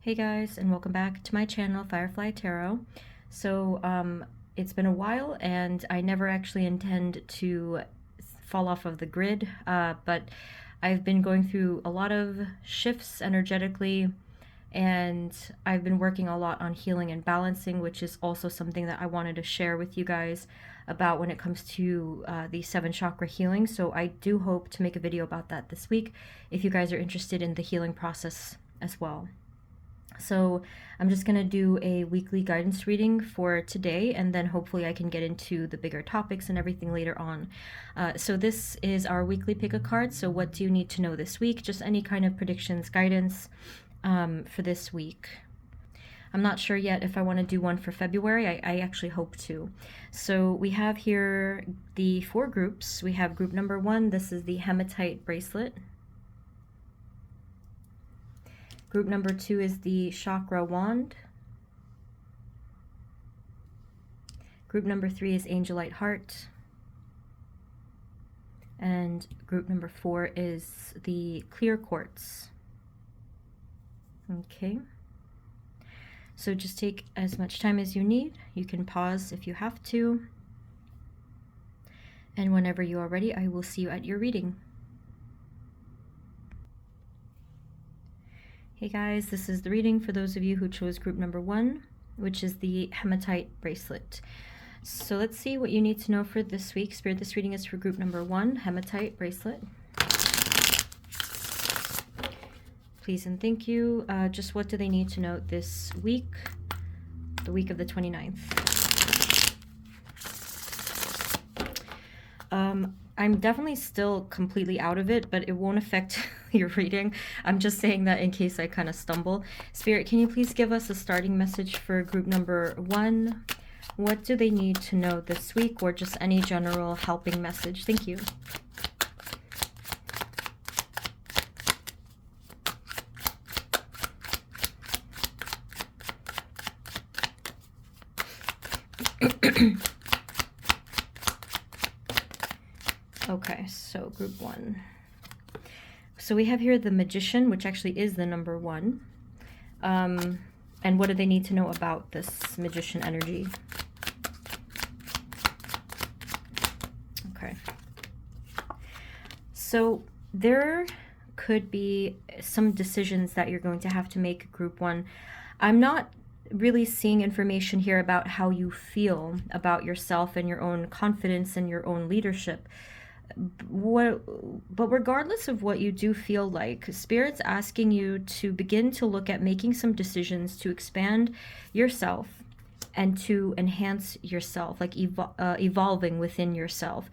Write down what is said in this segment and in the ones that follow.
Hey guys, and welcome back to my channel, Firefly Tarot. It's been a while and I never actually intend to fall off of the grid, but I've been going through a lot of shifts energetically, and I've been working a lot on healing and balancing, which is also something that I wanted to share with you guys about when it comes to the 7 chakra healing. So I do hope to make a video about that this week if you guys are interested in the healing process as well. So I'm just going to do a weekly guidance reading for today, and then hopefully I can get into the bigger topics and everything later on. So this is our weekly pick a card. So what do you need to know this week? Just any kind of predictions, guidance for this week. I'm not sure yet if I want to do one for February. I actually hope to. So we have here the 4 groups. We have group number 1. This is the hematite bracelet. Group number 2 is the chakra wand. Group number 3 is angelite heart. And group number 4 is the clear quartz. Okay. So just take as much time as you need. You can pause if you have to. And whenever you are ready, I will see you at your reading. Hey guys, this is the reading for those of you who chose group number 1, which is the hematite bracelet. So let's see what you need to know for this week. Spirit, this reading is for group number 1, hematite bracelet. Please and thank you. Just what do they need to know this week, the week of the 29th? I'm definitely still completely out of it, but it won't affect your reading. I'm just saying that in case I kind of stumble. Spirit, can you please give us a starting message for group number 1? What do they need to know this week, or just any general helping message? Thank you. Okay, so group 1. So we have here the magician, which actually is the number 1. And what do they need to know about this magician energy? Okay. So there could be some decisions that you're going to have to make, group 1. I'm not really seeing information here about how you feel about yourself and your own confidence and your own leadership. But regardless of what you do feel like, Spirit's asking you to begin to look at making some decisions to expand yourself and to enhance yourself, like evolving within yourself.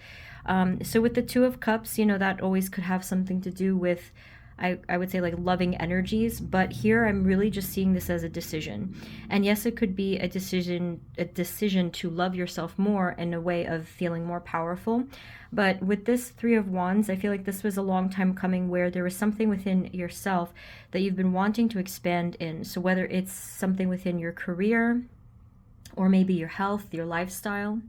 So with the 2 of Cups, you know, that always could have something to do with, I would say, like loving energies, but here I'm really just seeing this as a decision. And yes, it could be a decision to love yourself more in a way of feeling more powerful. But with this 3 of Wands, I feel like this was a long time coming, where there was something within yourself that you've been wanting to expand in. So whether it's something within your career, or maybe your health, your lifestyle,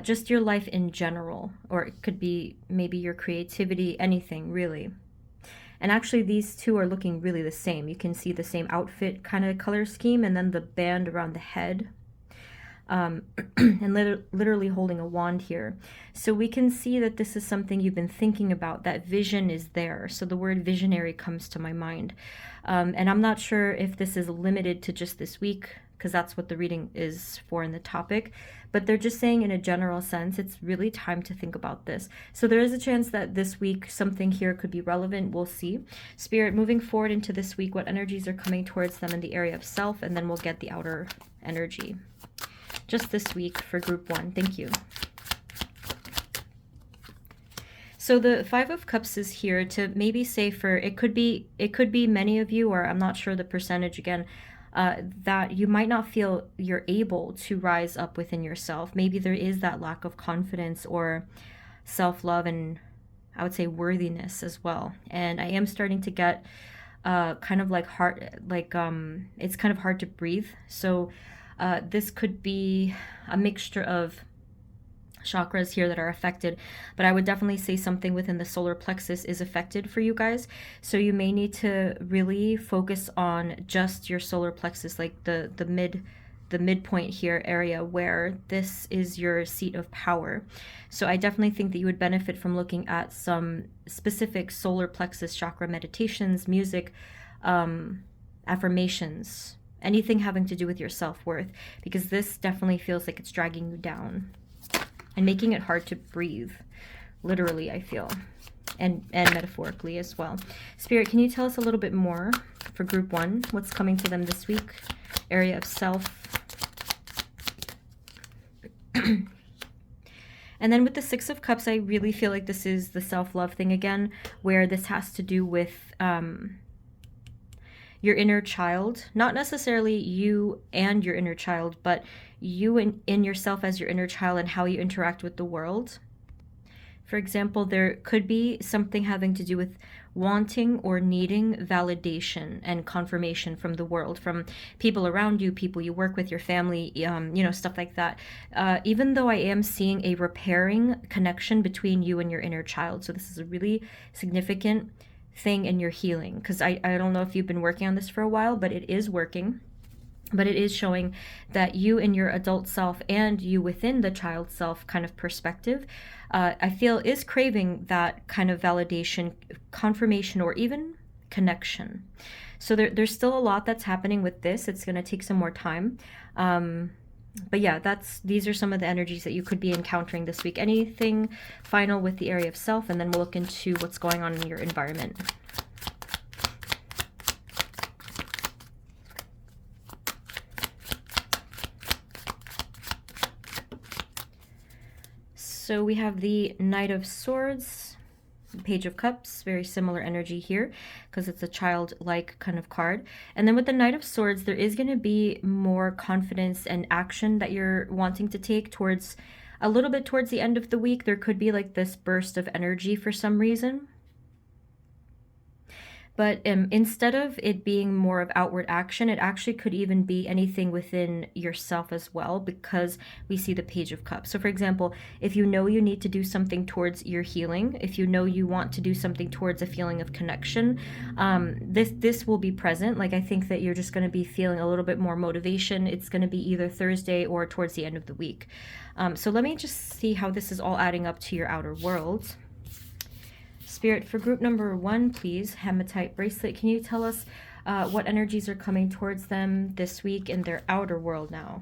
just your life in general, or it could be maybe your creativity, anything really. And actually these 2 are looking really the same. You can see the same outfit kind of color scheme, and then the band around the head. And literally holding a wand here. So we can see that this is something you've been thinking about. That vision is there. So the word visionary comes to my mind. And I'm not sure if this is limited to just this week, because that's what the reading is for in the topic. But they're just saying in a general sense, it's really time to think about this. So there is a chance that this week something here could be relevant. We'll see. Spirit, moving forward into this week, what energies are coming towards them in the area of self, and then we'll get the outer energy. Just this week for group 1. Thank you. So the 5 of Cups is here to maybe say, for it could be many of you, or I'm not sure the percentage again, that you might not feel you're able to rise up within yourself. Maybe there is that lack of confidence or self-love, and I would say worthiness as well. And I am starting to get kind of like it's kind of hard to breathe. So this could be a mixture of chakras here that are affected, but I would definitely say something within the solar plexus is affected for you guys. So you may need to really focus on just your solar plexus, like the midpoint here area where this is your seat of power. So I definitely think that you would benefit from looking at some specific solar plexus chakra meditations, music, affirmations, anything having to do with your self-worth, because this definitely feels like it's dragging you down and making it hard to breathe, literally, I feel, and metaphorically as well. Spirit, can you tell us a little bit more for group 1? What's coming to them this week? Area of self. And then with the Six of Cups, I really feel like this is the self-love thing again, where this has to do with your inner child. Not necessarily you and your inner child, but you in yourself as your inner child and how you interact with the world. For example, there could be something having to do with wanting or needing validation and confirmation from the world, from people around you, people you work with, your family, stuff like that. Even though I am seeing a repairing connection between you and your inner child. So this is a really significant thing in your healing, because I don't know if you've been working on this for a while, but it is working. But it is showing that you in your adult self and you within the child self kind of perspective, I feel is craving that kind of validation, confirmation, or even connection. So there's still a lot that's happening with this. It's going to take some more time. But yeah, these are some of the energies that you could be encountering this week. Anything final with the area of self, and then we'll look into what's going on in your environment. So we have the Knight of Swords, Page of Cups, very similar energy here because it's a childlike kind of card. And then with the Knight of Swords, there is going to be more confidence and action that you're wanting to take towards a little bit towards the end of the week. There could be like this burst of energy for some reason. But instead of it being more of outward action, it actually could even be anything within yourself as well, because we see the Page of Cups. So for example, if you know you need to do something towards your healing, if you know you want to do something towards a feeling of connection, this will be present. Like, I think that you're just going to be feeling a little bit more motivation. It's going to be either Thursday or towards the end of the week. So let me just see how this is all adding up to your outer world. Spirit, for group number 1, please, hematite bracelet, can you tell us what energies are coming towards them this week in their outer world now?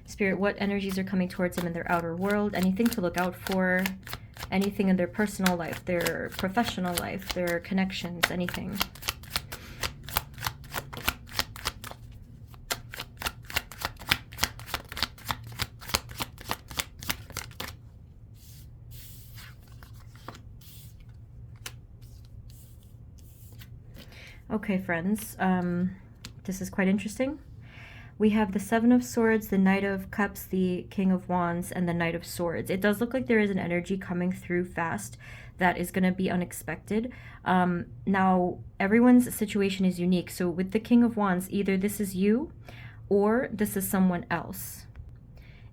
Spirit, what energies are coming towards them in their outer world? Anything to look out for? Anything in their personal life, their professional life, their connections, anything? Okay, friends, this is quite interesting. We have the Seven of Swords, the Knight of Cups, the King of Wands, and the Knight of Swords. It does look like there is an energy coming through fast that is going to be unexpected. Now, everyone's situation is unique. So with the King of Wands, either this is you or this is someone else.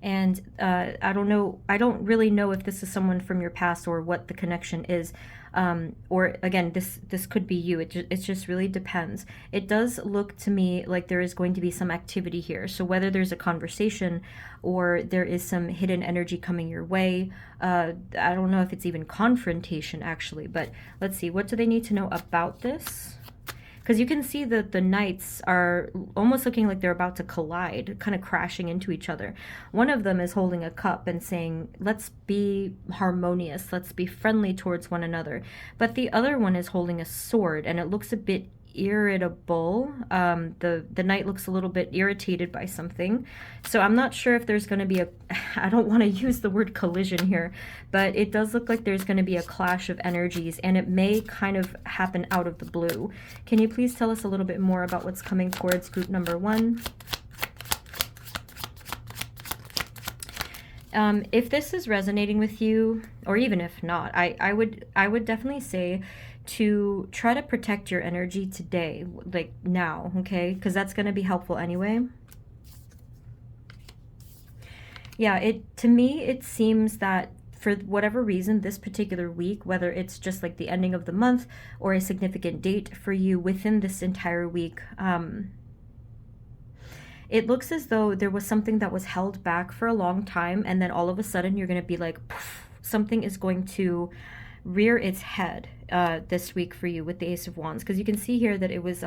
And I don't know, I don't really know if this is someone from your past or what the connection is. Or again, this could be you. It just really depends. It does look to me like there is going to be some activity here. So whether there's a conversation or there is some hidden energy coming your way, I don't know if it's even confrontation actually, but let's see, what do they need to know about this? Because you can see that the knights are almost looking like they're about to collide, kind of crashing into each other. One of them is holding a cup and saying, let's be harmonious, let's be friendly towards one another. But the other one is holding a sword, and it looks a bit irritable. The knight looks a little bit irritated by something. So I'm not sure if there's going to be I don't want to use the word collision here, but it does look like there's going to be a clash of energies, and it may kind of happen out of the blue. Can you please tell us a little bit more about what's coming towards group number 1? If this is resonating with you, or even if not, I would definitely say to try to protect your energy today, like now, okay? Because that's going to be helpful anyway. Yeah, to me, it seems that for whatever reason, this particular week, whether it's just like the ending of the month or a significant date for you within this entire week, it looks as though there was something that was held back for a long time, and then all of a sudden you're going to be like, poof, something is going to rear its head this week for you with the Ace of Wands, because you can see here that it was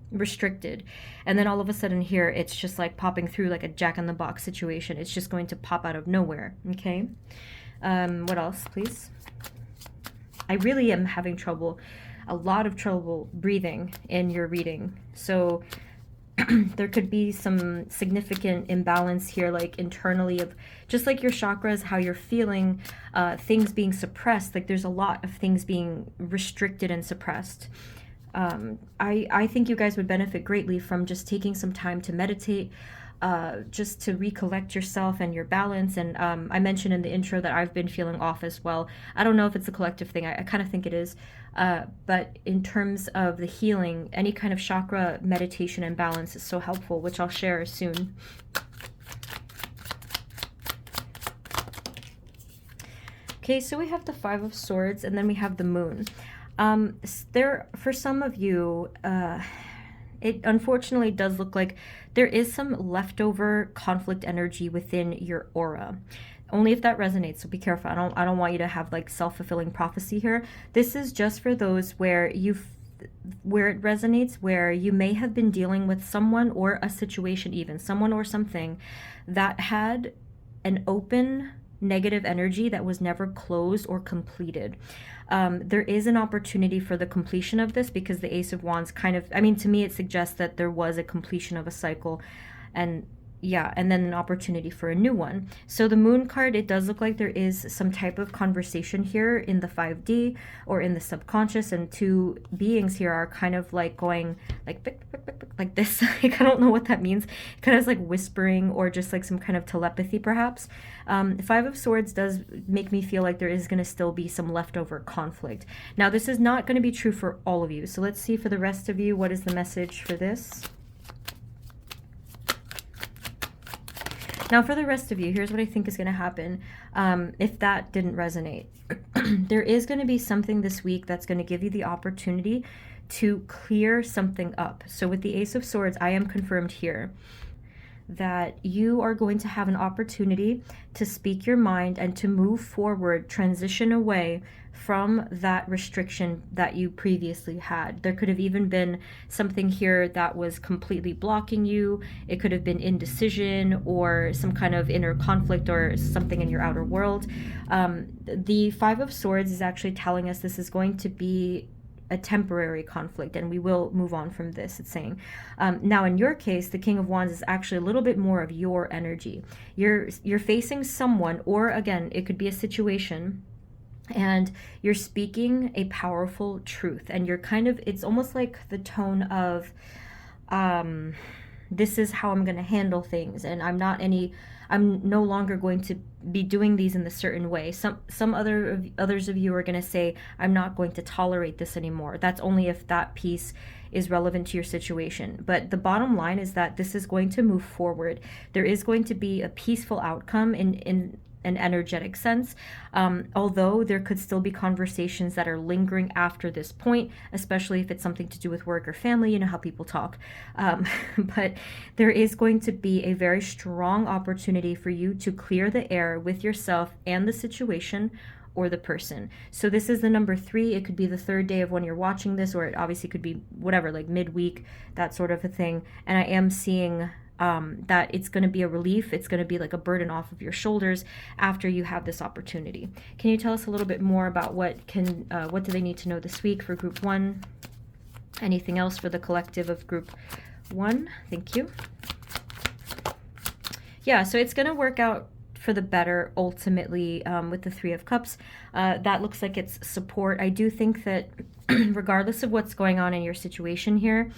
restricted, and then all of a sudden here it's just like popping through like a jack-in-the-box situation. It's just going to pop out of nowhere. Okay, what else, please? I really am having a lot of trouble breathing in your reading, so there could be some significant imbalance here, like internally, of just like your chakras, how you're feeling, things being suppressed. Like there's a lot of things being restricted and suppressed. I think you guys would benefit greatly from just taking some time to meditate, just to recollect yourself and your balance. And I mentioned in the intro that I've been feeling off as well. I don't know if it's a collective thing. I kind of think it is. But in terms of the healing, any kind of chakra meditation and balance is so helpful, which I'll share soon. Okay, so we have the Five of Swords, and then we have the Moon. For some of you, it unfortunately does look like there is some leftover conflict energy within your aura. Only if that resonates, so be careful. I don't want you to have like self-fulfilling prophecy here. This is just for those where where it resonates, where you may have been dealing with someone or a situation, even someone or something that had an open negative energy that was never closed or completed. There is an opportunity for the completion of this, because the Ace of Wands kind of, I mean, to me it suggests that there was a completion of a cycle, and yeah, and then an opportunity for a new one. So the Moon card, it does look like there is some type of conversation here in the 5D or in the subconscious, and two beings here are kind of like going like this. Like, I don't know what that means. Kind of like whispering, or just like some kind of telepathy perhaps. Five of Swords does make me feel like there is going to still be some leftover conflict. Now, this is not going to be true for all of you. So let's see for the rest of you, what is the message for this? Now, for the rest of you, here's what I think is going to happen if that didn't resonate. There is going to be something this week that's going to give you the opportunity to clear something up. So with the Ace of Swords, I am confirmed here that you are going to have an opportunity to speak your mind and to move forward, transition away from that restriction that you previously had. There could have even been something here that was completely blocking you. It could have been indecision or some kind of inner conflict or something in your outer world. The Five of Swords is actually telling us this is going to be a temporary conflict, and we will move on from this, it's saying. Now, in your case, the King of Wands is actually a little bit more of your energy. You're facing someone, or again, it could be a situation, and you're speaking a powerful truth, and you're kind of, it's almost like the tone of, this is how I'm going to handle things, and I'm no longer going to be doing these in a certain way. Some others of you are going to say, I'm not going to tolerate this anymore. That's only if that piece is relevant to your situation. But the bottom line is that this is going to move forward. There is going to be a peaceful outcome in an energetic sense, although there could still be conversations that are lingering after this point, especially if it's something to do with work or family. You know how people talk. But there is going to be a very strong opportunity for you to clear the air with yourself and the situation or the person. So this is the number 3. It could be the 3rd day of when you're watching this, or it obviously could be whatever, like midweek, that sort of a thing. And I am seeing that it's going to be a relief. It's going to be like a burden off of your shoulders after you have this opportunity. Can you tell us a little bit more about what do they need to know this week for group 1? Anything else for the collective of group 1? Thank you. Yeah, so it's going to work out for the better ultimately with the 3 of Cups. That looks like it's support. I do think that regardless of what's going on in your situation here,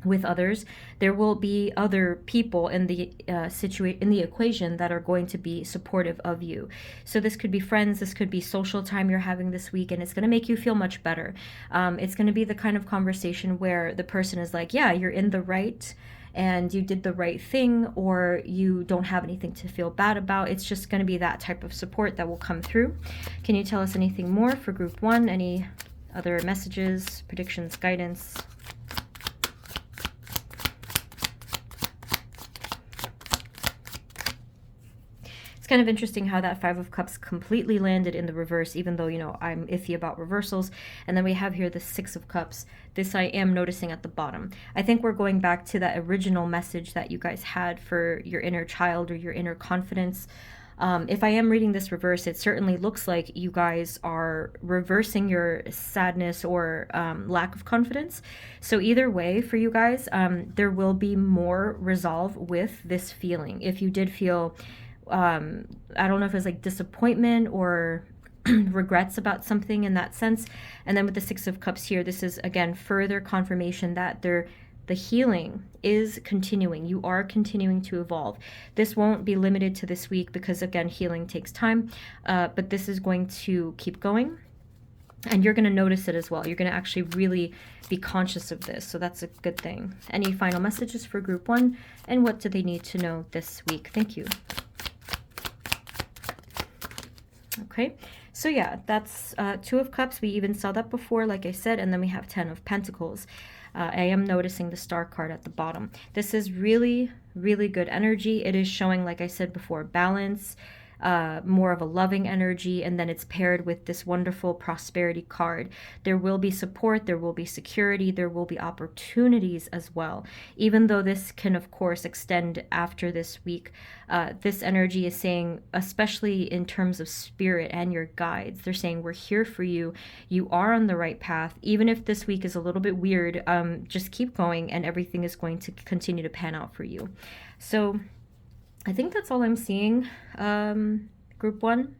with others. There will be other people in the in the equation that are going to be supportive of you. So this could be friends, this could be social time you're having this week, and it's going to make you feel much better. It's going to be the kind of conversation where the person is like, yeah, you're in the right and you did the right thing, or you don't have anything to feel bad about. It's just going to be that type of support that will come through. Can you tell us anything more for group 1? Any other messages, predictions, guidance? Kind of interesting how that Five of Cups completely landed in the reverse, even though, you know, I'm iffy about reversals. And then we have here the Six of Cups. This I am noticing at the bottom. I think we're going back to that original message that you guys had for your inner child or your inner confidence. If I am reading this reverse, it certainly looks like you guys are reversing your sadness or lack of confidence. So either way for you guys, there will be more resolve with this feeling. If you did feel I don't know if it's like disappointment or regrets about something in that sense. And then with the Six of Cups here, this is again further confirmation that the healing is continuing. You are continuing to evolve. This won't be limited to this week because again, healing takes time, but this is going to keep going. And you're going to notice it as well. You're going to actually really be conscious of this. So that's a good thing. Any final messages for group 1? And what do they need to know this week? Thank you. Okay, so yeah, that's Two of Cups. We even saw that before, like I said, and then we have 10 of Pentacles. I am noticing the Star card at the bottom. This is really, really good energy. It is showing, like I said before, balance, more of a loving energy, and then it's paired with this wonderful prosperity card. There will be support, there will be security, there will be opportunities as well. Even though this can, of course, extend after this week, this energy is saying, especially in terms of spirit and your guides, they're saying, we're here for you. You are on the right path. Even if this week is a little bit weird, just keep going and everything is going to continue to pan out for you. So I think that's all I'm seeing, group 1.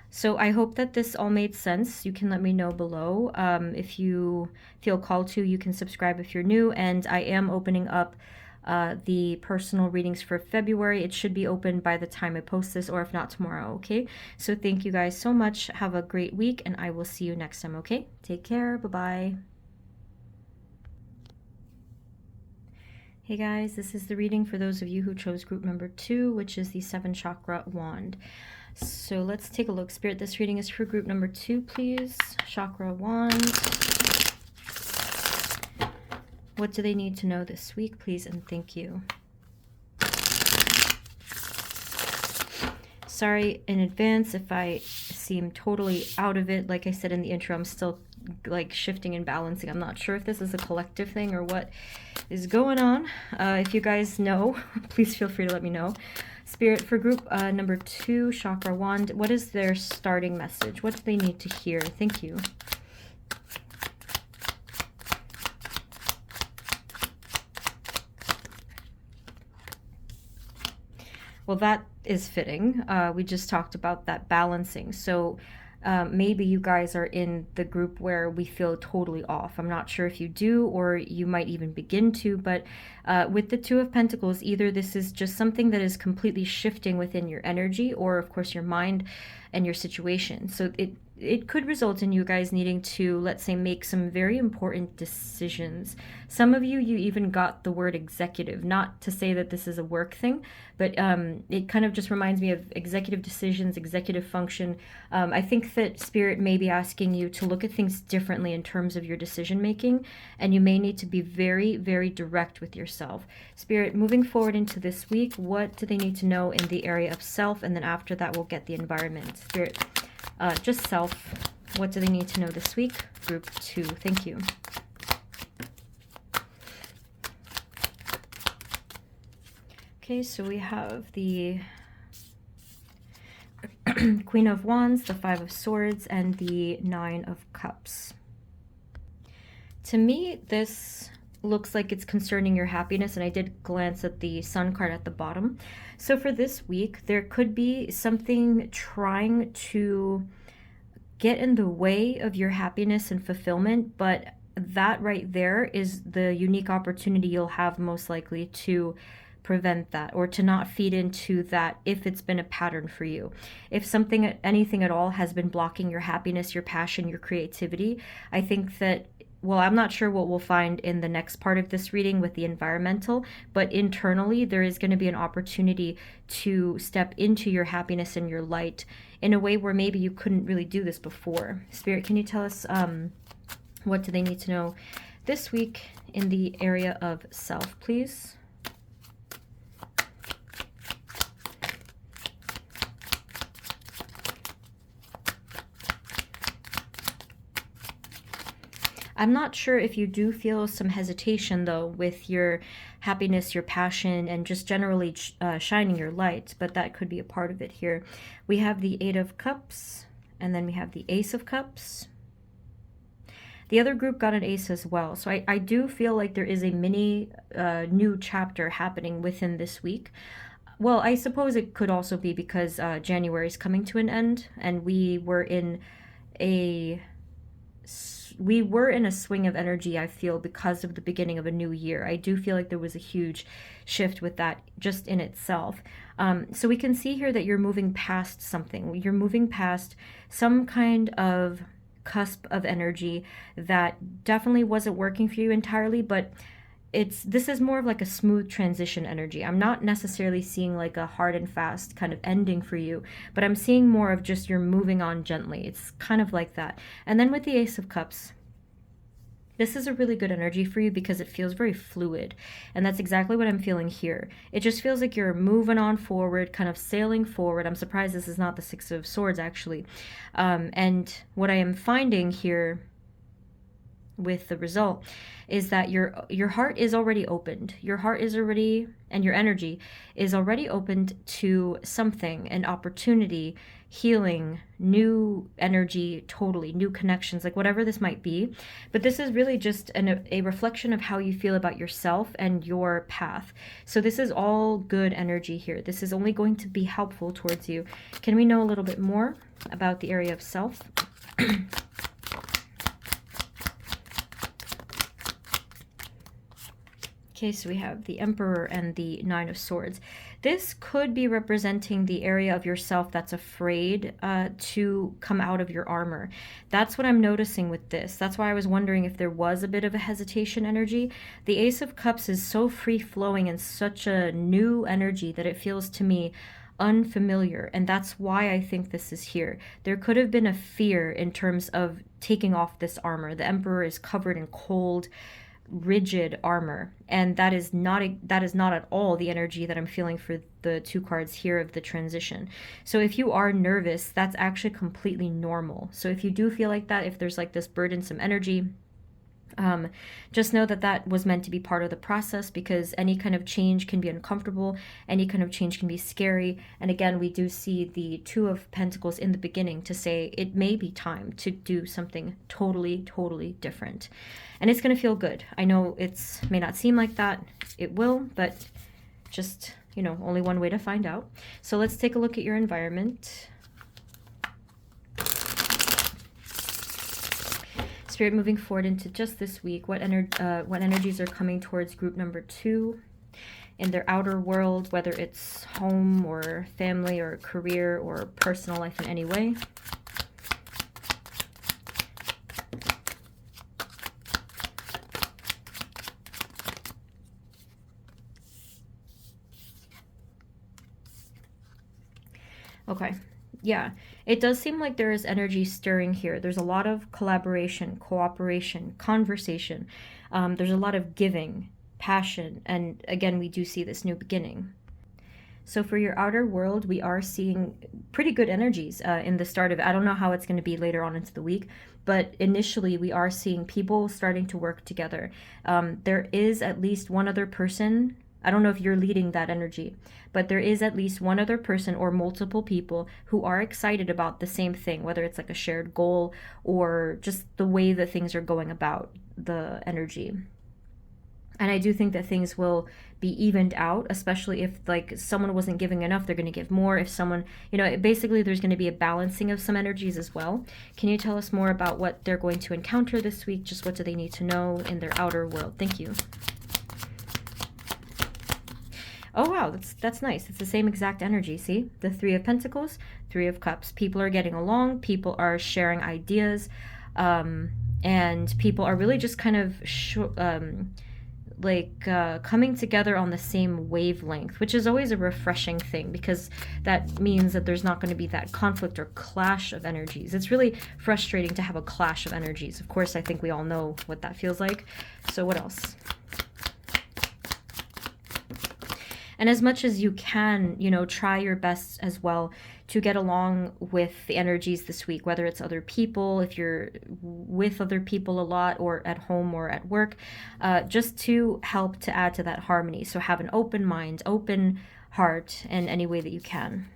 So I hope that this all made sense. You can let me know below. If you feel called to, you can subscribe if you're new. And I am opening up the personal readings for February. It should be open by the time I post this, or if not tomorrow, okay? So thank you guys so much. Have a great week, and I will see you next time, okay? Take care. Bye-bye. Hey guys, this is the reading for those of you who chose group number 2, which is the 7 chakra wand. So let's take a look. Spirit, this reading is for group number 2, please. Chakra wand. What do they need to know this week, please, and thank you. Sorry in advance if I seem totally out of it. Like I said in the intro, I'm still like shifting and balancing. I'm not sure if this is a collective thing or what is going on. If you guys know, please feel free to let me know. Spirit, for group number 2, chakra wand, what is their starting message? What do they need to hear? Thank you. Well, that is fitting. We just talked about that balancing. So maybe you guys are in the group where we feel totally off. I'm not sure if you do, or you might even begin to, but with the Two of Pentacles, either this is just something that is completely shifting within your energy, or of course your mind and your situation. So it could result in you guys needing to, let's say, make some very important decisions. Some of you even got the word executive, not to say that this is a work thing, but it kind of just reminds me of executive decisions, executive function. I think that Spirit may be asking you to look at things differently in terms of your decision making, and you may need to be very, very direct with yourself. Spirit, moving forward into this week, what do they need to know in the area of self? And then after that, we'll get the environment. Spirit, just self. What do they need to know this week? Group 2. Thank you. Okay, so we have the Queen of Wands, the 5 of Swords, and the 9 of Cups. To me, this looks like it's concerning your happiness, and I did glance at the Sun card at the bottom. So for this week, there could be something trying to get in the way of your happiness and fulfillment, but that right there is the unique opportunity you'll have most likely to prevent that, or to not feed into that if it's been a pattern for you. If something, anything at all, has been blocking your happiness, your passion, your creativity, I think that, well, I'm not sure what we'll find in the next part of this reading with the environmental, but internally there is going to be an opportunity to step into your happiness and your light in a way where maybe you couldn't really do this before. Spirit, can you tell us what do they need to know this week in the area of self, please? I'm not sure if you do feel some hesitation, though, with your happiness, your passion, and just generally shining your light, but that could be a part of it here. We have the Eight of Cups, and then we have the Ace of Cups. The other group got an ace as well, so I do feel like there is a mini new chapter happening within this week. Well, I suppose it could also be because January is coming to an end, and we were in a swing of energy, I feel, because of the beginning of a new year. I do feel like there was a huge shift with that just in itself. So we can see here that you're moving past something. You're moving past some kind of cusp of energy that definitely wasn't working for you entirely, but this is more of like a smooth transition energy. I'm not necessarily seeing like a hard and fast kind of ending for you, but I'm seeing more of just you're moving on gently. It's kind of like that. And then with the Ace of Cups, this is a really good energy for you because it feels very fluid. And that's exactly what I'm feeling here. It just feels like you're moving on forward, kind of sailing forward. I'm surprised this is not the Six of Swords, actually. And what I am finding here with the result is that your heart is already opened. Your heart is already, and your energy is already opened to something, an opportunity, healing, new energy, totally new connections, like whatever this might be. But this is really just a reflection of how you feel about yourself and your path. So this is all good energy here. This is only going to be helpful towards you. Can we know a little bit more about the area of self? Okay, so we have the Emperor and the Nine of Swords. This could be representing the area of yourself that's afraid to come out of your armor. That's what I'm noticing with this. That's why I was wondering if there was a bit of a hesitation energy. The Ace of Cups is so free-flowing and such a new energy that it feels to me unfamiliar, and that's why I think this is here. There could have been a fear in terms of taking off this armor. The Emperor is covered in cold, rigid armor, and that is not at all the energy that I'm feeling for the two cards here of the transition. So if you are nervous, that's actually completely normal. So if you do feel like that, if there's like this burdensome energy, just know that that was meant to be part of the process, because any kind of change can be uncomfortable, any kind of change can be scary. And again, we do see the Two of Pentacles in the beginning to say it may be time to do something totally different, and it's going to feel good. I know it may not seem like that, it will, but just, you know, only one way to find out. So let's take a look at your environment. Spirit, moving forward into just this week, what energies are coming towards group number 2 in their outer world, whether it's home or family or career or personal life in any way. Okay. Yeah, it does seem like there is energy stirring here. There's a lot of collaboration, cooperation, conversation. There's a lot of giving, passion, and again, we do see this new beginning. So for your outer world, we are seeing pretty good energies in the start of it. I don't know how it's going to be later on into the week, but initially we are seeing people starting to work together. There is at least one other person. I don't know if you're leading that energy, but there is at least one other person or multiple people who are excited about the same thing, whether it's like a shared goal or just the way that things are going about the energy. And I do think that things will be evened out, especially if like someone wasn't giving enough, they're going to give more. If someone, basically there's going to be a balancing of some energies as well. Can you tell us more about what they're going to encounter this week? Just what do they need to know in their outer world? Thank you. Oh wow, that's nice. It's the same exact energy. See, the Three of Pentacles, Three of Cups. People are getting along. People are sharing ideas, and people are really just kind of coming together on the same wavelength, which is always a refreshing thing, because that means that there's not going to be that conflict or clash of energies. It's really frustrating to have a clash of energies. Of course, I think we all know what that feels like. So what else? And as much as you can, try your best as well to get along with the energies this week, whether it's other people, if you're with other people a lot, or at home or at work, just to help to add to that harmony. So have an open mind, open heart in any way that you can.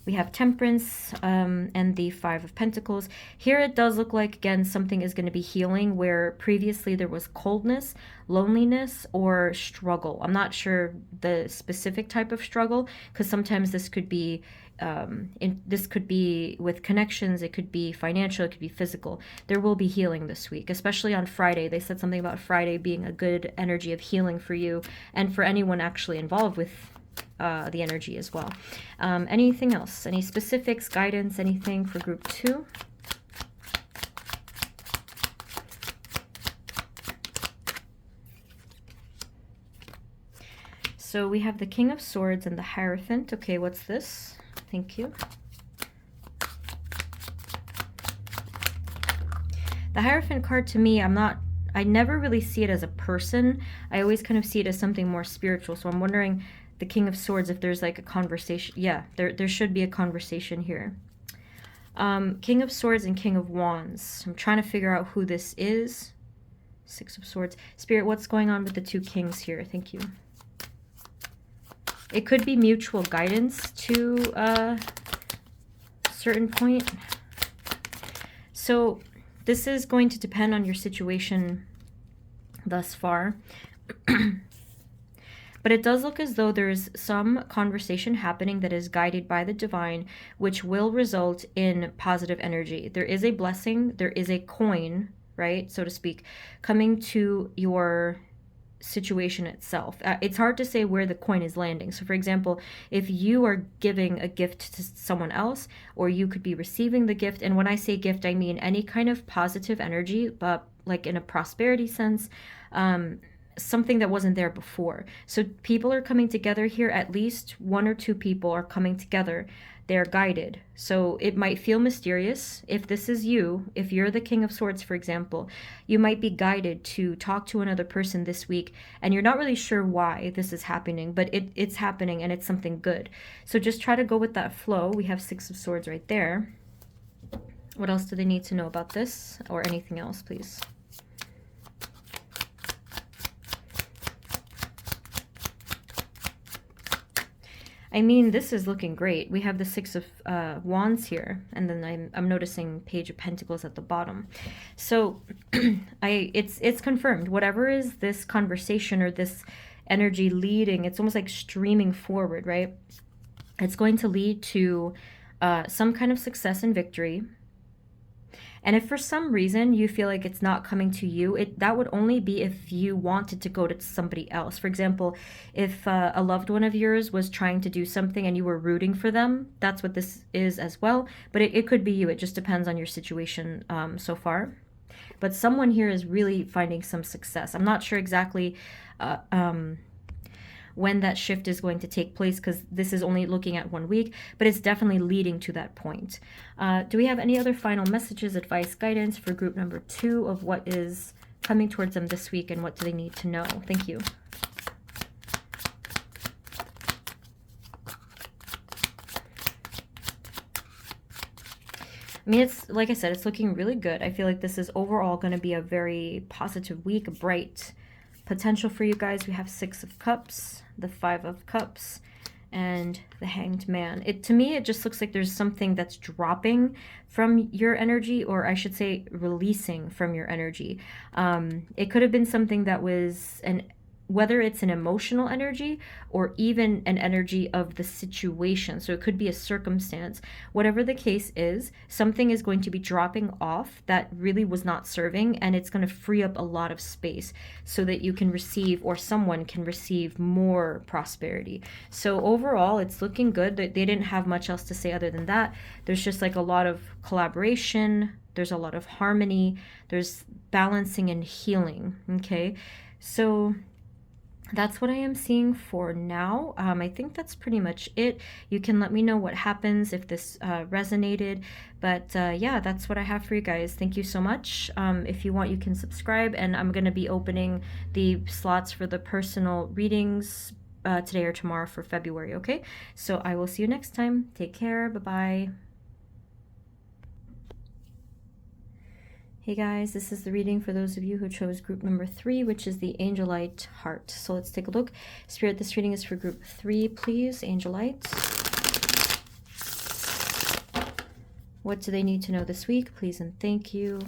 We have Temperance and the Five of Pentacles. Here it does look like, again, something is going to be healing, where previously there was coldness, loneliness, or struggle. I'm not sure the specific type of struggle, because sometimes this could be with connections, it could be financial, it could be physical. There will be healing this week, especially on Friday. They said something about Friday being a good energy of healing for you and for anyone actually involved with the energy as well. Anything else? Any specifics, guidance, anything for group 2? So we have the King of Swords and the Hierophant. Okay, what's this? Thank you. The Hierophant card, to me, I never really see it as a person. I always kind of see it as something more spiritual. So I'm wondering, the King of Swords, if there's like a conversation. Yeah, there should be a conversation here. King of Swords and King of Wands. I'm trying to figure out who this is. Six of Swords. Spirit, what's going on with the two kings here? Thank you. It could be mutual guidance to a certain point. So this is going to depend on your situation thus far. But it does look as though there's some conversation happening that is guided by the divine, which will result in positive energy. There is a blessing, there is a coin, right, so to speak, coming to your situation itself. It's hard to say where the coin is landing. So for example, if you are giving a gift to someone else, or you could be receiving the gift, and when I say gift, I mean any kind of positive energy, but like in a prosperity sense, something that wasn't there before. So people are coming together here. At least one or two people are coming together. They're guided. So it might feel mysterious. If this is you, if you're the King of Swords, for example, you might be guided to talk to another person this week, and you're not really sure why this is happening, but it's happening, and it's something good. So just try to go with that flow. We have Six of Swords right there. What else do they need to know about this, or anything else, please? I mean, this is looking great. We have the Six of Wands here, and then I'm noticing Page of Pentacles at the bottom. So it's confirmed. Whatever is this conversation or this energy leading, it's almost like streaming forward, right? It's going to lead to some kind of success and victory. And if for some reason you feel like it's not coming to you, that would only be if you wanted to go to somebody else. For example, if a loved one of yours was trying to do something and you were rooting for them, that's what this is as well. But it could be you. It just depends on your situation so far. But someone here is really finding some success. I'm not sure exactly when that shift is going to take place, because this is only looking at 1 week, but it's definitely leading to that point. Do we have any other final messages, advice, guidance for group number 2 of what is coming towards them this week, and what do they need to know? Thank you. I mean, it's like I said, it's looking really good. I feel like this is overall going to be a very positive week, a bright potential for you guys. We have Six of Cups, the Five of Cups, and the Hanged Man. To me, it just looks like there's something that's dropping from your energy, or I should say releasing from your energy. It could have been something that was whether it's an emotional energy or even an energy of the situation. So it could be a circumstance. Whatever the case is, something is going to be dropping off that really was not serving, and it's going to free up a lot of space so that you can receive, or someone can receive, more prosperity. So overall, it's looking good. They didn't have much else to say other than that. There's just like a lot of collaboration. There's a lot of harmony. There's balancing and healing. Okay. So that's what I am seeing for now. I think that's pretty much it. You can let me know what happens if this resonated. But yeah, that's what I have for you guys. Thank you so much. If you want, you can subscribe. And I'm going to be opening the slots for the personal readings today or tomorrow for February. Okay? So I will see you next time. Take care. Bye-bye. Hey guys, this is the reading for those of you who chose group number 3, which is the Angelite heart. So let's take a look. Spirit, this reading is for group 3, please. Angelite. What do they need to know this week? Please and thank you.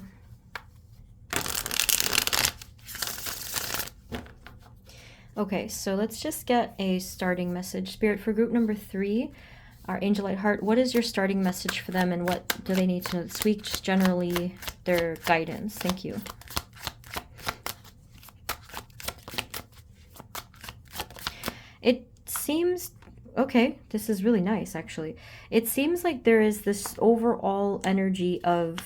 Okay, so let's just get a starting message. Spirit, for group number 3, our Angelite heart, what is your starting message for them, and what do they need to know this week? Just generally their guidance. Thank you. It seems, okay, this is really nice actually. It seems like there is this overall energy of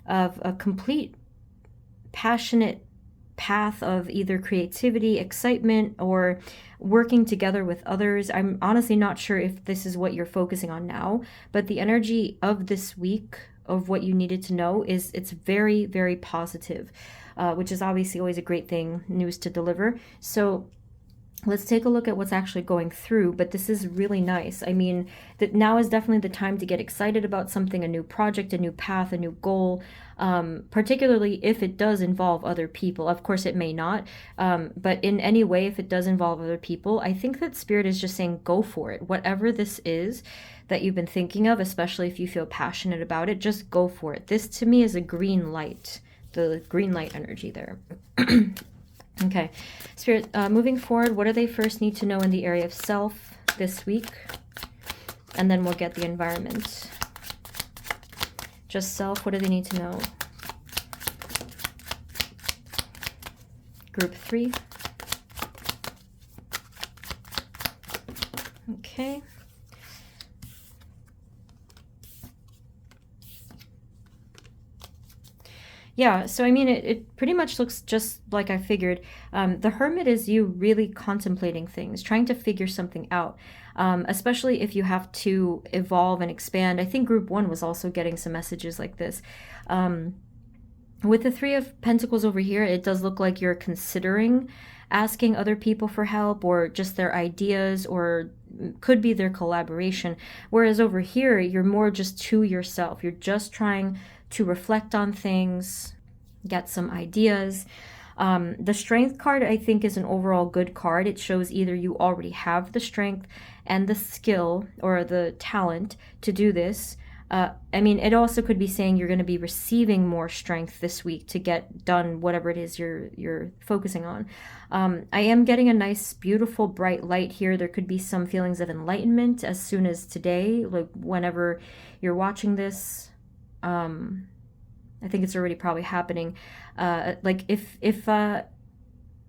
a complete passionate path of either creativity, excitement, or working together with others. I'm honestly not sure if this is what you're focusing on now, but the energy of this week of what you needed to know is it's very, very positive, which is obviously always a great thing, news to deliver. So let's take a look at what's actually going through, but this is really nice. I mean, that now is definitely the time to get excited about something, a new project, a new path, a new goal, particularly if it does involve other people. Of course, it may not, but in any way, if it does involve other people, I think that Spirit is just saying, go for it. Whatever this is that you've been thinking of, especially if you feel passionate about it, just go for it. This to me is a green light, the green light energy there. Okay, Spirit, moving forward, what do they first need to know in the area of self this week? And then we'll get the environment. Just self, what do they need to know? Group 3. Okay. Yeah, so I mean, it pretty much looks just like I figured. The Hermit is you really contemplating things, trying to figure something out, especially if you have to evolve and expand. I think group 1 was also getting some messages like this. With the 3 of Pentacles over here, it does look like you're considering asking other people for help, or just their ideas, or could be their collaboration. Whereas over here, you're more just to yourself. You're just trying to reflect on things, get some ideas. The Strength card, I think, is an overall good card. It shows either you already have the strength and the skill or the talent to do this. I mean, it also could be saying you're going to be receiving more strength this week to get done whatever it is you're focusing on. I am getting a nice, beautiful, bright light here. There could be some feelings of enlightenment as soon as today, like whenever you're watching this. I think it's already probably happening. Like if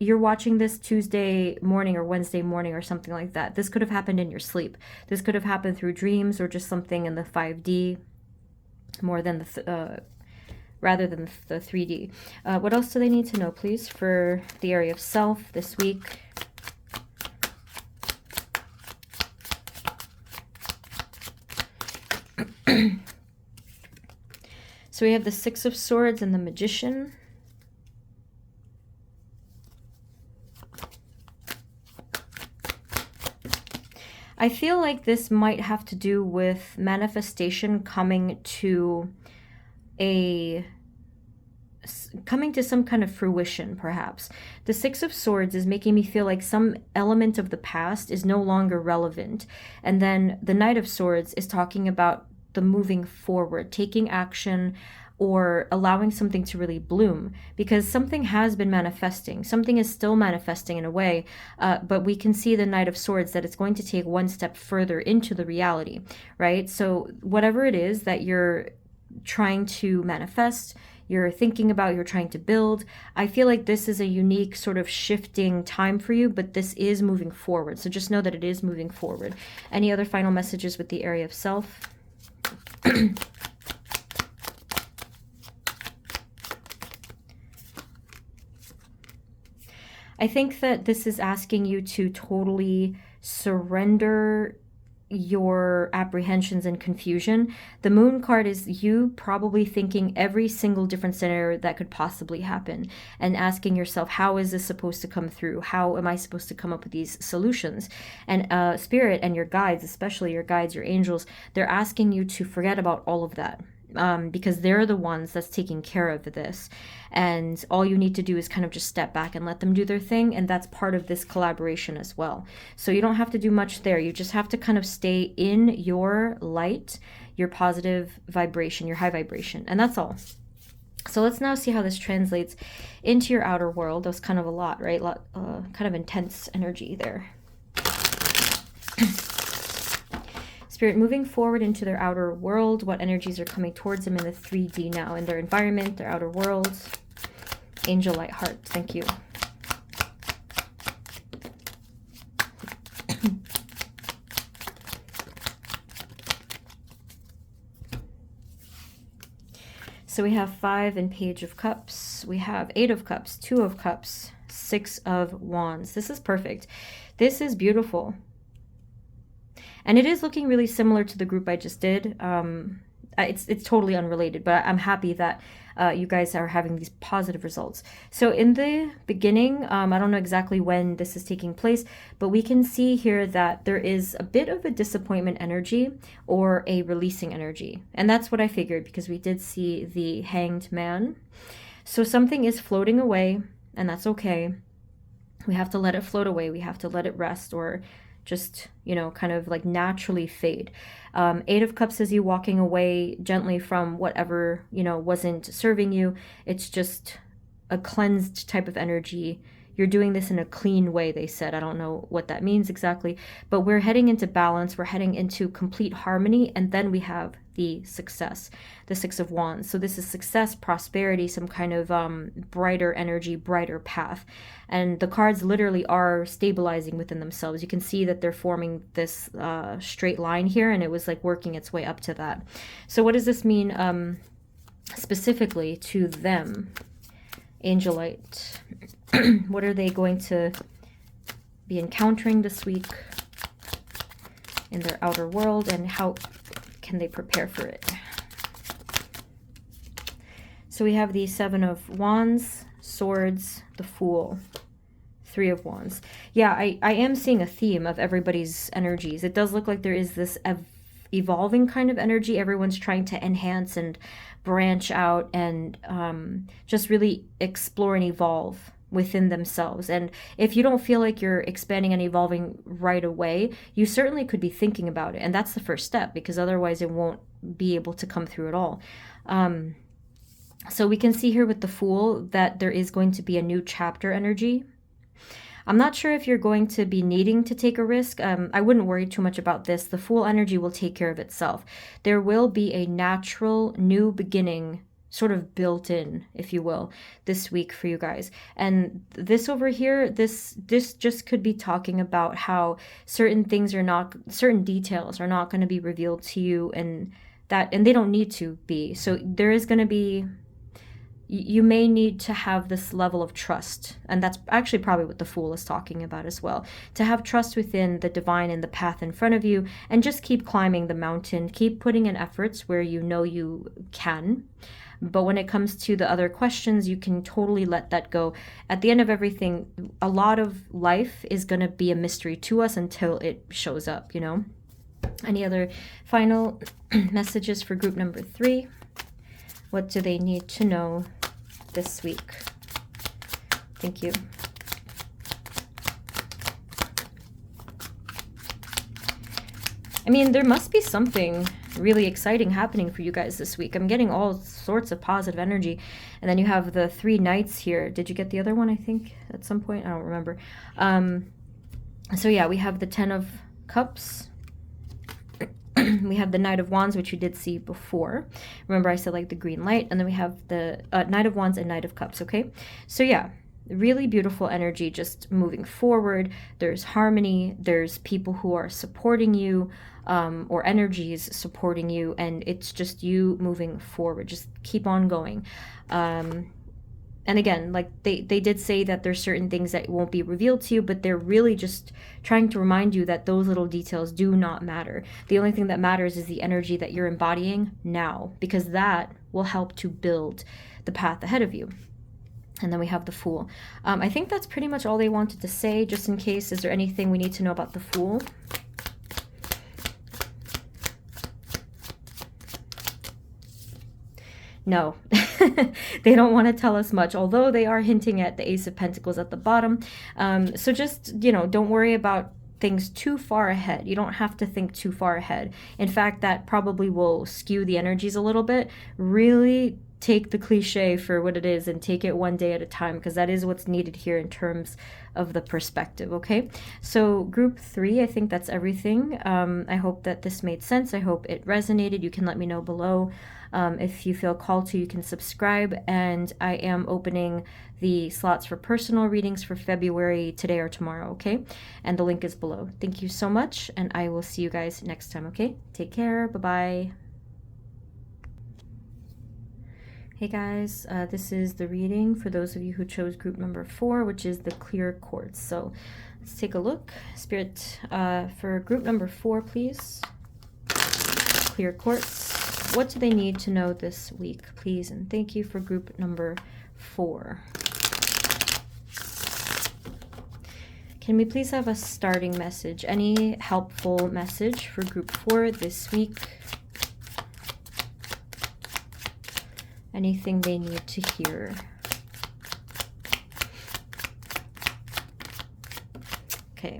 you're watching this Tuesday morning or Wednesday morning or something like that, this could have happened in your sleep. This could have happened through dreams or just something in the 5D more than the rather than the 3D. What else do they need to know, please, for the area of self this week? So we have the 6 of Swords and the Magician. I feel like this might have to do with manifestation coming to some kind of fruition, perhaps. The 6 of Swords is making me feel like some element of the past is no longer relevant. And then the Knight of Swords is talking about the moving forward, taking action or allowing something to really bloom, because something has been manifesting. Something is still manifesting in a way, but we can see the Knight of Swords that it's going to take one step further into the reality, right? So whatever it is that you're trying to manifest, you're thinking about, you're trying to build, I feel like this is a unique sort of shifting time for you, but this is moving forward. So just know that it is moving forward. Any other final messages with the area of self? I think that this is asking you to totally surrender your apprehensions and confusion. The Moon card is you probably thinking every single different scenario that could possibly happen and asking yourself, how is this supposed to come through? How am I supposed to come up with these solutions? And Spirit and your guides, especially your guides, your angels, they're asking you to forget about all of that. Because they're the ones that's taking care of this, and all you need to do is kind of just step back and let them do their thing, and that's part of this collaboration as well. So you don't have to do much there. You just have to kind of stay in your light, your positive vibration, your high vibration, and that's all. So let's now see how this translates into your outer world. That was kind of a lot, right? Kind of intense energy there. Spirit, moving forward into their outer world, what energies are coming towards them in the 3D now, in their environment, their outer world? Angel light heart, thank you. So we have 5 and Page of Cups. We have 8 of Cups, 2 of Cups, 6 of Wands. This is perfect. This is beautiful. And it is looking really similar to the group I just did. It's totally unrelated, but I'm happy that you guys are having these positive results. So in the beginning, I don't know exactly when this is taking place, but we can see here that there is a bit of a disappointment energy or a releasing energy. And that's what I figured, because we did see the Hanged Man. So something is floating away, and that's okay. We have to let it float away. We have to let it rest, or just, you know, kind of like naturally fade. 8 of Cups is you walking away gently from whatever, you know, wasn't serving you. It's just a cleansed type of energy. You're doing this in a clean way, they said. I don't know what that means exactly, but we're heading into balance. We're heading into complete harmony. And then we have the success, the 6 of Wands. So this is success, prosperity, some kind of brighter energy, brighter path. And the cards literally are stabilizing within themselves. You can see that they're forming this straight line here, and it was like working its way up to that. So what does this mean specifically to them? Angelite. What are they going to be encountering this week in their outer world, and how can they prepare for it? So we have the 7 of Wands, Swords, the Fool, 3 of Wands. Yeah, I am seeing a theme of everybody's energies. It does look like there is this evolving kind of energy. Everyone's trying to enhance and branch out and just really explore and evolve within themselves. And if you don't feel like you're expanding and evolving right away, you certainly could be thinking about it. And that's the first step, because otherwise it won't be able to come through at all. So we can see here with the Fool that there is going to be a new chapter energy. I'm not sure if you're going to be needing to take a risk. I wouldn't worry too much about this. The Fool energy will take care of itself. There will be a natural new beginning sort of built in, if you will, this week for you guys. And this over here, this just could be talking about how certain things are not, certain details are not going to be revealed to you, and they don't need to be. So there is going to be, you may need to have this level of trust. And that's actually probably what the Fool is talking about as well. To have trust within the divine and the path in front of you, and just keep climbing the mountain. Keep putting in efforts where you know you can. But when it comes to the other questions, you can totally let that go. At the end of everything, a lot of life is going to be a mystery to us until it shows up, you know? Any other final messages for group number 3? What do they need to know this week? Thank you. I mean, there must be something really exciting happening for you guys this week. I'm getting all sorts of positive energy. And then you have the 3 knights here. Did you get the other one, I think, at some point? I don't remember. So yeah, we have the 10 of Cups. We have the Knight of Wands, which we did see before. Remember I said like the green light. And then we have the Knight of Wands and Knight of Cups, okay? So yeah, really beautiful energy just moving forward. There's harmony. There's people who are supporting you, or energies supporting you, and it's just you moving forward. Just keep on going. And again, like they did say that there's certain things that won't be revealed to you, but they're really just trying to remind you that those little details do not matter. The only thing that matters is the energy that you're embodying now, because that will help to build the path ahead of you. And then we have the Fool. I think that's pretty much all they wanted to say, just in case. Is there anything we need to know about the Fool? No, they don't want to tell us much, although they are hinting at the Ace of Pentacles at the bottom. So just, you know, don't worry about things too far ahead. You don't have to think too far ahead. In fact, that probably will skew the energies a little bit. Really take the cliche for what it is and take it one day at a time, because that is what's needed here in terms of the perspective, okay? So group 3, I think that's everything. I hope that this made sense. I hope it resonated. You can let me know below. If you feel called to, you can subscribe, and I am opening the slots for personal readings for February today or tomorrow, okay? And the link is below. Thank you so much, and I will see you guys next time, okay? Take care. Bye-bye. Hey guys, this is the reading for those of you who chose group number 4, which is the clear quartz. So let's take a look. Spirit, for group number 4, please. Clear quartz. What do they need to know this week, please? And thank you for group number 4. Can we please have a starting message? Any helpful message for group 4 this week? Anything they need to hear? Okay,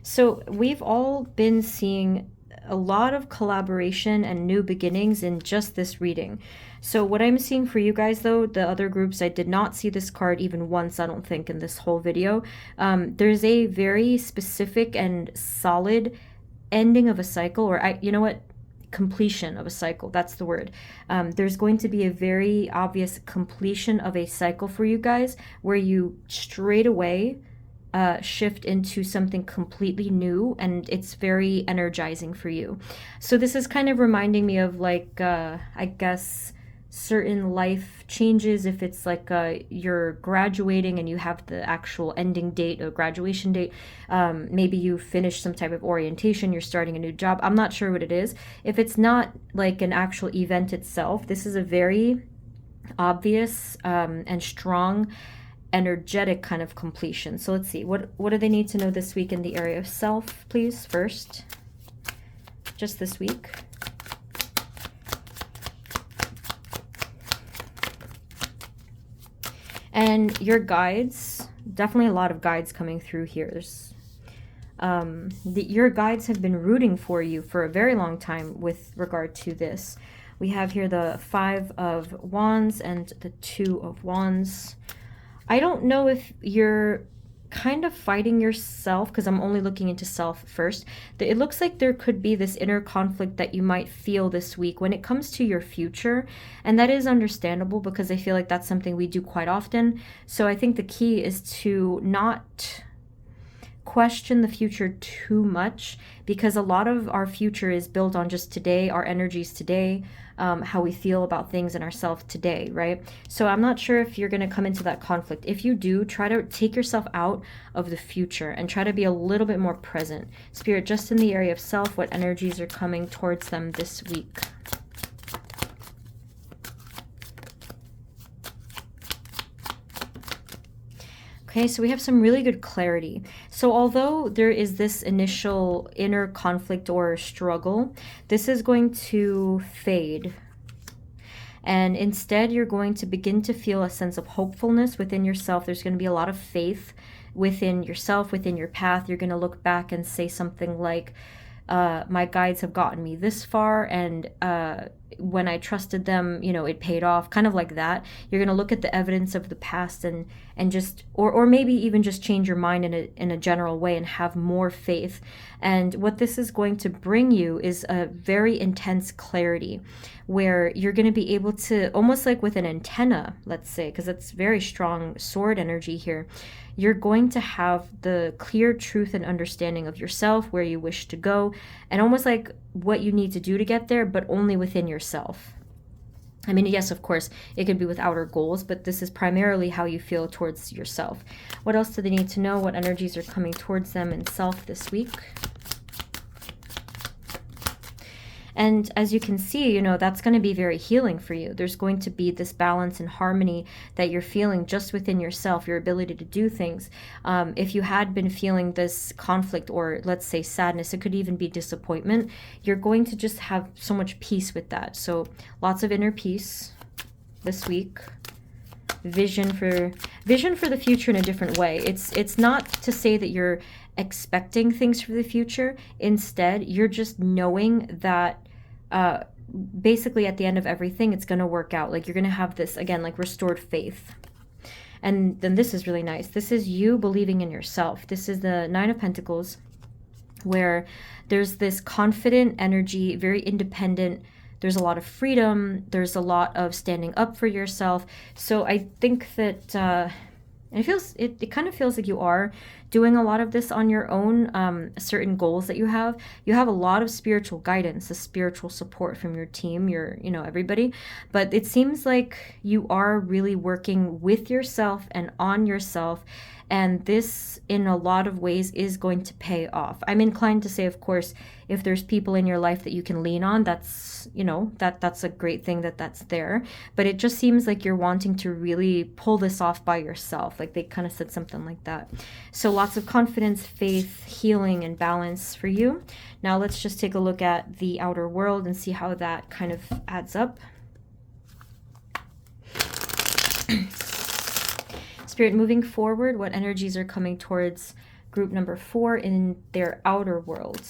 so we've all been seeing a lot of collaboration and new beginnings in just this reading. So what I'm seeing for you guys, though, the other groups, I did not see this card even once, I don't think, in this whole video. There's a very specific and solid ending of a cycle, or you know what? Completion of a cycle. That's the word. There's going to be a very obvious completion of a cycle for you guys, where you straight away shift into something completely new, and it's very energizing for you. So this is kind of reminding me of like I guess certain life changes. If it's like you're graduating and you have the actual ending date or graduation date, maybe you finish some type of orientation, you're starting a new job. I'm not sure what it is. If it's not like an actual event itself, this is a very obvious and strong energetic kind of completion. So let's see, what do they need to know this week in the area of self, please? First, just this week. And your guides, definitely a lot of guides coming through here. There's your guides have been rooting for you for a very long time with regard to this. We have here the 5 of Wands and the 2 of Wands. I don't know if you're kind of fighting yourself, because I'm only looking into self first. It looks like there could be this inner conflict that you might feel this week when it comes to your future. And that is understandable, because I feel like that's something we do quite often. So I think the key is to not question the future too much, because a lot of our future is built on just today, our energies today, how we feel about things and ourselves today, right? So I'm not sure if you're going to come into that conflict. If you do, try to take yourself out of the future and try to be a little bit more present. Spirit, just in the area of self, what energies are coming towards them this week? Okay, so we have some really good clarity. So although there is this initial inner conflict or struggle, this is going to fade. And instead, you're going to begin to feel a sense of hopefulness within yourself. There's going to be a lot of faith within yourself, within your path. You're going to look back and say something like, my guides have gotten me this far, and when I trusted them, you know, it paid off, kind of like that. You're going to look at the evidence of the past and just, or maybe even just change your mind in a general way and have more faith. And what this is going to bring you is a very intense clarity, where you're going to be able to, almost like with an antenna, let's say, because it's very strong sword energy here, you're going to have the clear truth and understanding of yourself, where you wish to go, and almost like what you need to do to get there, but only within yourself. I mean, yes, of course, it could be with outer goals, but this is primarily how you feel towards yourself. What else do they need to know? What energies are coming towards them in self this week? And as you can see, you know, that's going to be very healing for you. There's going to be this balance and harmony that you're feeling just within yourself, your ability to do things. If you had been feeling this conflict, or let's say sadness, it could even be disappointment, you're going to just have so much peace with that. So lots of inner peace this week. Vision for the future in a different way. It's not to say that you're expecting things for the future. Instead, you're just knowing that basically at the end of everything, it's going to work out. Like, you're going to have this, again, like restored faith. And then this is really nice. This is you believing in yourself. This is the Nine of Pentacles, where there's this confident energy, very independent. There's a lot of freedom. There's a lot of standing up for yourself. So I think that it kind of feels like you are doing a lot of this on your own, certain goals that you have. You have a lot of spiritual guidance, a spiritual support from your team, everybody. But it seems like you are really working with yourself and on yourself. And this, in a lot of ways, is going to pay off. I'm inclined to say, of course, if there's people in your life that you can lean on, that's a great thing that's there. But it just seems like you're wanting to really pull this off by yourself. Like, they kind of said something like that. So lots of confidence, faith, healing, and balance for you. Now let's just take a look at the outer world and see how that kind of adds up. Spirit, moving forward, what energies are coming towards group number 4 in their outer world?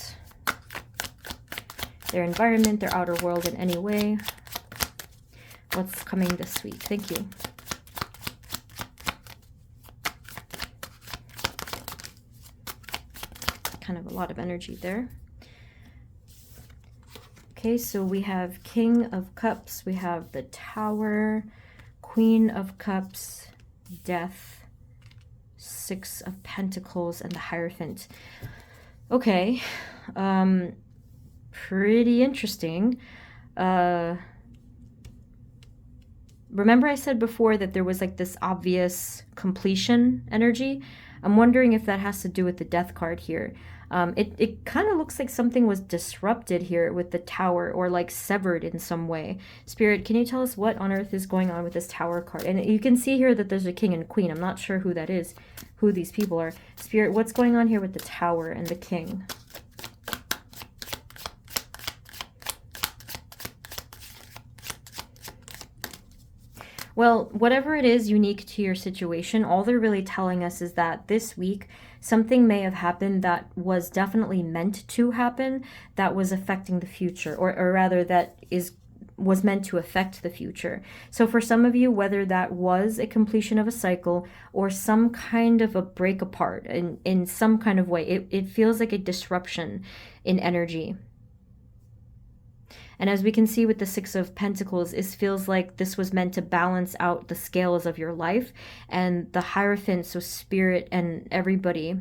Their environment, their outer world in any way. What's coming this week? Thank you. Kind of a lot of energy there. Okay, so we have King of Cups, we have the Tower, Queen of Cups, Death, Six of Pentacles, and the Hierophant. Okay, pretty interesting. Remember I said before that there was like this obvious completion energy? I'm wondering if that has to do with the Death card here. It kind of looks like something was disrupted here with the Tower, or like severed in some way. Spirit, can you tell us what on earth is going on with this Tower card? And you can see here that there's a King and Queen. I'm not sure who that is, who these people are. Spirit, what's going on here with the Tower and the King? Well, whatever it is unique to your situation, all they're really telling us is that this week, something may have happened that was definitely meant to happen, that was affecting the future, or rather that was meant to affect the future. So for some of you, whether that was a completion of a cycle or some kind of a break apart in some kind of way, it feels like a disruption in energy. And as we can see with the Six of Pentacles, it feels like this was meant to balance out the scales of your life. And the Hierophant, so Spirit and everybody,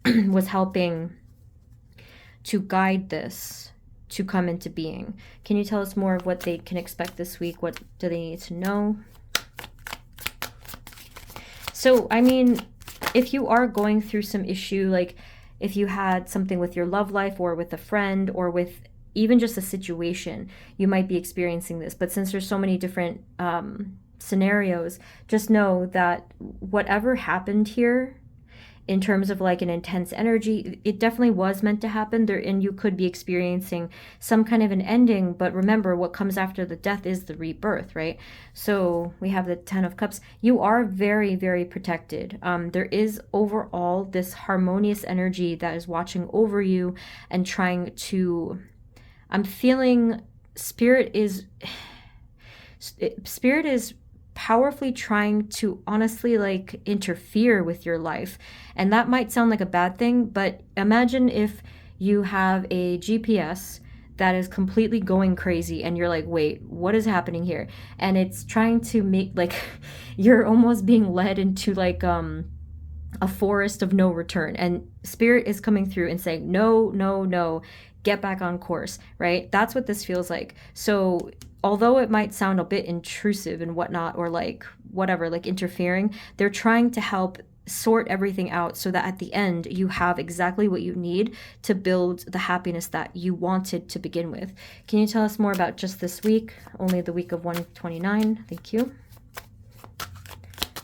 was helping to guide this to come into being. Can you tell us more of what they can expect this week? What do they need to know? So, I mean, if you are going through some issue, like if you had something with your love life or with a friend or with even just a situation, you might be experiencing this. But since there's so many different scenarios, just know that whatever happened here, in terms of like an intense energy. It definitely was meant to happen there, and you could be experiencing some kind of an ending. But remember, what comes after the death is the rebirth, right? So we have the Ten of Cups. You are very, very protected. There is overall this harmonious energy that is watching over you and trying to, I'm feeling spirit is powerfully trying to honestly like interfere with your life. And that might sound like a bad thing, but imagine if you have a GPS that is completely going crazy and you're like, wait, what is happening here? And it's trying to make like you're almost being led into like a forest of no return, and spirit is coming through and saying no, no, no, get back on course, right? That's what this feels like. So although it might sound a bit intrusive and whatnot, or like whatever, like interfering, they're trying to help sort everything out so that at the end you have exactly what you need to build the happiness that you wanted to begin with. Can you tell us more about just this week? Only the week of 129. Thank you.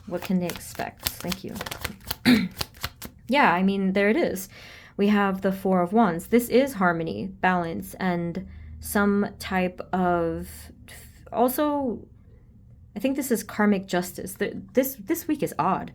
What can they expect? Thank you. Yeah, I mean, there it is. We have the Four of Wands. This is harmony, balance, and some type of, also, I think this is karmic justice. This week is odd.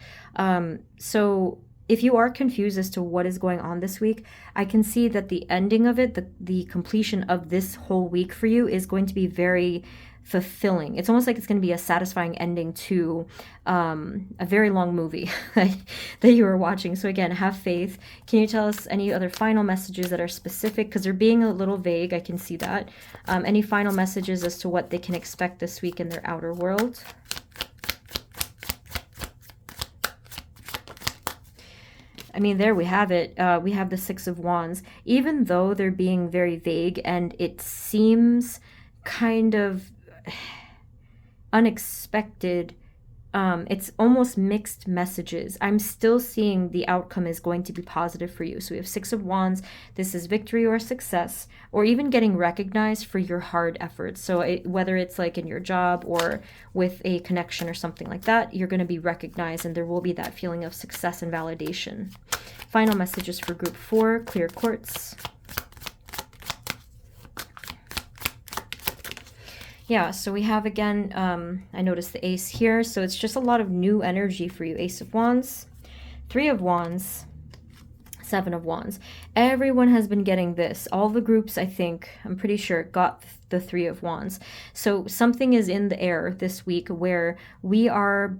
So if you are confused as to what is going on this week, I can see that the ending of it, the completion of this whole week for you is going to be very fulfilling. It's almost like it's going to be a satisfying ending to a very long movie that you were watching. So again, have faith. Can you tell us any other final messages that are specific? Because they're being a little vague. I can see that. Any final messages as to what they can expect this week in their outer world? I mean, there we have it. We have the Six of Wands. Even though they're being very vague and it seems kind of unexpected, it's almost mixed messages. I'm still seeing the outcome is going to be positive for you. So we have Six of Wands. This is victory or success, or even getting recognized for your hard efforts. So whether it's like in your job or with a connection or something like that, you're going to be recognized and there will be that feeling of success and validation. Final messages for group 4, clear quartz. Yeah, so we have again, I noticed the ace here. So it's just a lot of new energy for you. Ace of Wands, Three of Wands, Seven of Wands. Everyone has been getting this. All the groups, I think, I'm pretty sure, got the Three of Wands. So something is in the air this week where we are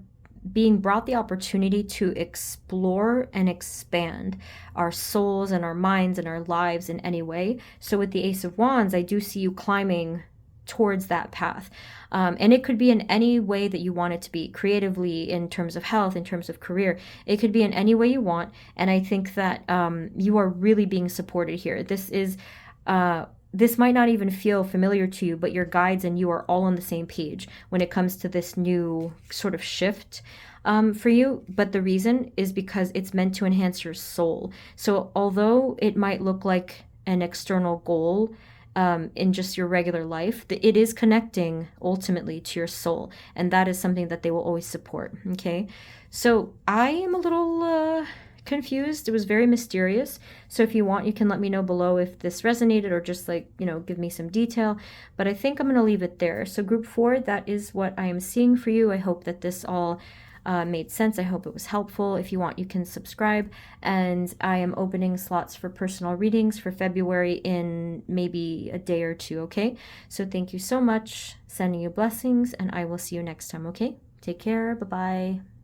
being brought the opportunity to explore and expand our souls and our minds and our lives in any way. So with the Ace of Wands, I do see you climbing towards that path. And it could be in any way that you want it to be, creatively, in terms of health, in terms of career. It could be in any way you want. And I think that you are really being supported here. This might not even feel familiar to you, but your guides and you are all on the same page when it comes to this new sort of shift for you. But the reason is because it's meant to enhance your soul. So although it might look like an external goal, in just your regular life, it is connecting ultimately to your soul, and that is something that they will always support. Okay, so I am a little confused. It was very mysterious. So if you want, you can let me know below if this resonated, or just like, you know, give me some detail. But I think I'm going to leave it there. So group 4, that is what I am seeing for you. I hope that this all made sense. I hope it was helpful. If you want, you can subscribe, and I am opening slots for personal readings for February in maybe a day or two. Okay, so thank you so much. Sending you blessings, and I will see you next time. Okay, take care. Bye bye.